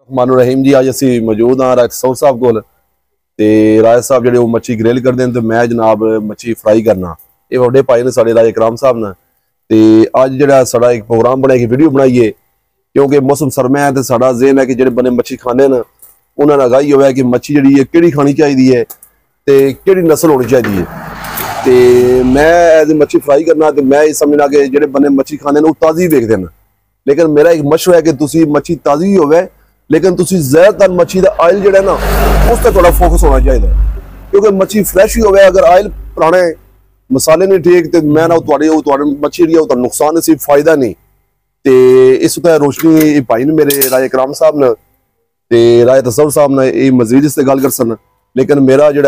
मानो रहीम जी, अज असी मौजूद हाँ राज सौर साहब कोल ते राज साहब जेडे मच्छी ग्रिल करते हैं तो मैं जनाब मच्छी फ्राई करना। ये वड्डे भाई ने साडे राज इकराम साहब ने ते अज जेड़ा साडा एक प्रोग्राम बनाया कि वीडियो बनाइए क्योंकि मौसम सरमा है तो साडा ज़हन है कि जेडे बंदे मच्छी खाने न उन्हां दा गाई होवे कि मच्छी जेड़ी है केड़ी खानी चाहिए है ते केड़ी नस्ल होनी चाहिए है। ते मैं एज ए मच्छी फ्राई करना तो मैं ये समझना कि जेडे बंदे मच्छी खाने न ताज़ी वेखदे न, लेकिन मेरा एक मशवरा है कि तुसी मच्छी ताज़ी ही होवे लेकिन तुसी ज़्यादातर मच्छी का आयल जो है ना उस पर थोड़ा फोकस होना चाहिए क्योंकि मच्छी फ्रैश ही होवे। अगर आयल पुराने मसाले नहीं ठीक तो मैं ना मच्छी जी नुकसान सी फायदा नहीं। तो इस उत्ते रोशनी भाई ने मेरे राज इकराम साहब ने ते राज तसव्वुर साहब ने ये मजीद इस गल कर सन, लेकिन मेरा जो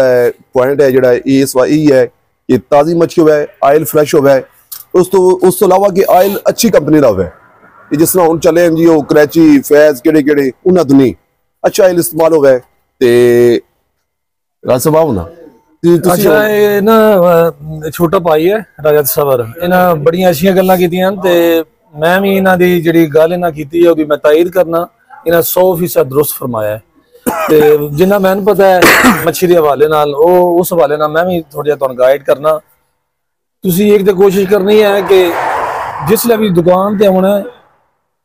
पॉइंट है जो इस यही है कि ताज़ी मच्छी होवे, आयल फ्रैश होवे, उस तो इलावा कि आयल अच्छी कंपनी का होवे। जिस तरह हम चले जी वो करैची फैज केड़े केड़े उन्होंने तो नहीं अच्छा आयल इस्तेमाल हो गए। राज साहब ना अच्छा ये ना छोटा भाई है राजा तसव्वुर, इन्हें बड़ियां अच्छियां गल्लां कीतियां ते मैं भी इन्हां दी जिहड़ी गल इन्हां कीती है ओदी मैं तायद करना। इन्हां 100% दुरुस्त फरमाया है ते जिन्ना मैनूं पता है मच्छी दे हवाले नाल उस हवाले नाल मैं भी थोड़ा जिहा तुहानूं गाइड करना। तुसीं एक तो कोशिश करनी है कि जिसलै भी दुकान ते आउणा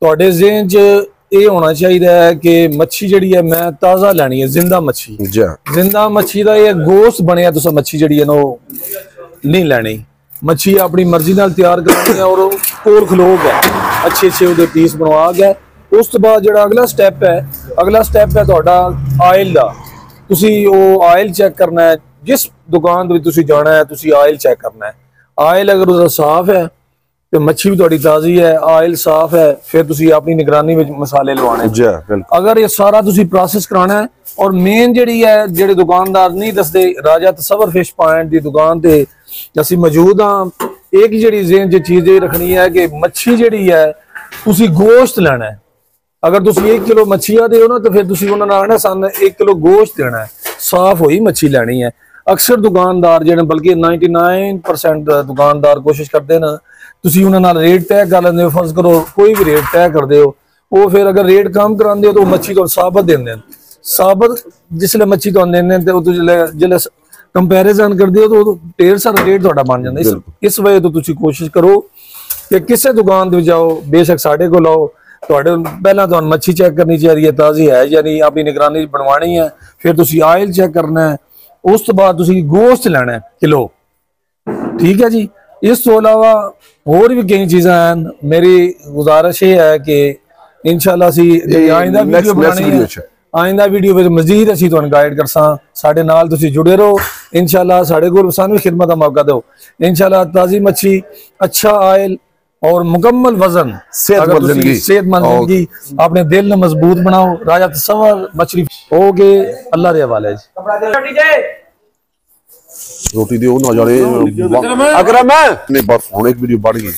तुहाडे ज़हन च ये होना चाहिए है कि मच्छी जिहड़ी है मैं ताज़ा लैनी है, जिंदा मच्छी। जिंदा मच्छी का ये गोश्त बनया तुसां मच्छी जिहड़ी है ना नहीं लैनी। मच्छी अपनी मर्जी नाल तैयार करनी है और कोल खलो गए अच्छे अच्छे उहदे पीस बनवा गए। उस तो बाद जिहड़ा अगला स्टैप है तुहाडा आयल दा। तुसीं वो आयल चेक करना है, जिस दुकान ते तुसीं जाना है तुसीं आयल चेक करना है। आयल अगर उसका साफ है तो मच्छी भी थोड़ी ताज़ी है, आयल साफ है, फिर तुसी अपनी निगरानी में मसाले लवाने। अगर ये सारा तुसी प्रोसेस कराना है और मेन जिहड़ी है जेडे दुकानदार नहीं दसदे राजा तसव्वुर फिश पॉइंट की दुकान ते असीं मौजूद हाँ। एक जिहड़ी ज़हन च चीज़ ये रखनी है कि मच्छी जिहड़ी है तुसी गोश्त लेना है। अगर तुसी 1 किलो मच्छी दे ना तो फिर तुसी उन्हां नाल आखना सानूं 1 किलो गोश्त देना है, साफ होई मच्छी लैनी है। अक्सर दुकानदार जिहड़े बल्कि 99% दुकानदार कोशिश करते ना तुसी उन्हां नाल रेट तय कर लेंदे हो। फर्ज करो कोई भी रेट तय करते हो वो फिर अगर रेट कम करांदे हो तो मच्छी तो साबत देंदे हैं। साबत जिसले मच्छी तो देंदे हैं तो जिसले कंपैरिजन करते हो तो ढेर सारा रेट थोड़ा बन जाता है। इस वजह तो तुसी कोशिश करो कि किसी दुकान पे जाओ, बेशक साढ़े को लाओ, तुहाडे पहला तो मच्छी चेक करनी चाहिए ताज़ी है या नहीं, अपनी निगरानी बनवानी है। फिर तुसी आयल चेक करना है, उस तो बाद तुसी गोश्त लेना है किलो, ठीक है जी। इस तो अलावा होर भी कई चीज़ां हैं। मेरी गुजारिश ये है कि इंशाल्लाह असी आइंदा वीडियो बनानी है, आइंदा वीडियो में मजीद असी तुहानूं गाइड करसां। साडे नाल तुसी जुड़े रहो इंशाल्लाह। साडे कोल सानूं भी खिदमत दा मौका दो इंशाल्लाह। ताज़ी मच्छी, अच्छा आयल और मुकम्मल वजन, सेहतमंद जिंदगी, अपने दिल ने मजबूत बनाओ। राजा तसव्वुर मछली हो गए अल्लाह दे हवाले। रोटी दे ना जाने अकरम है नहीं बस हुण एक वीडियो बढ़ गई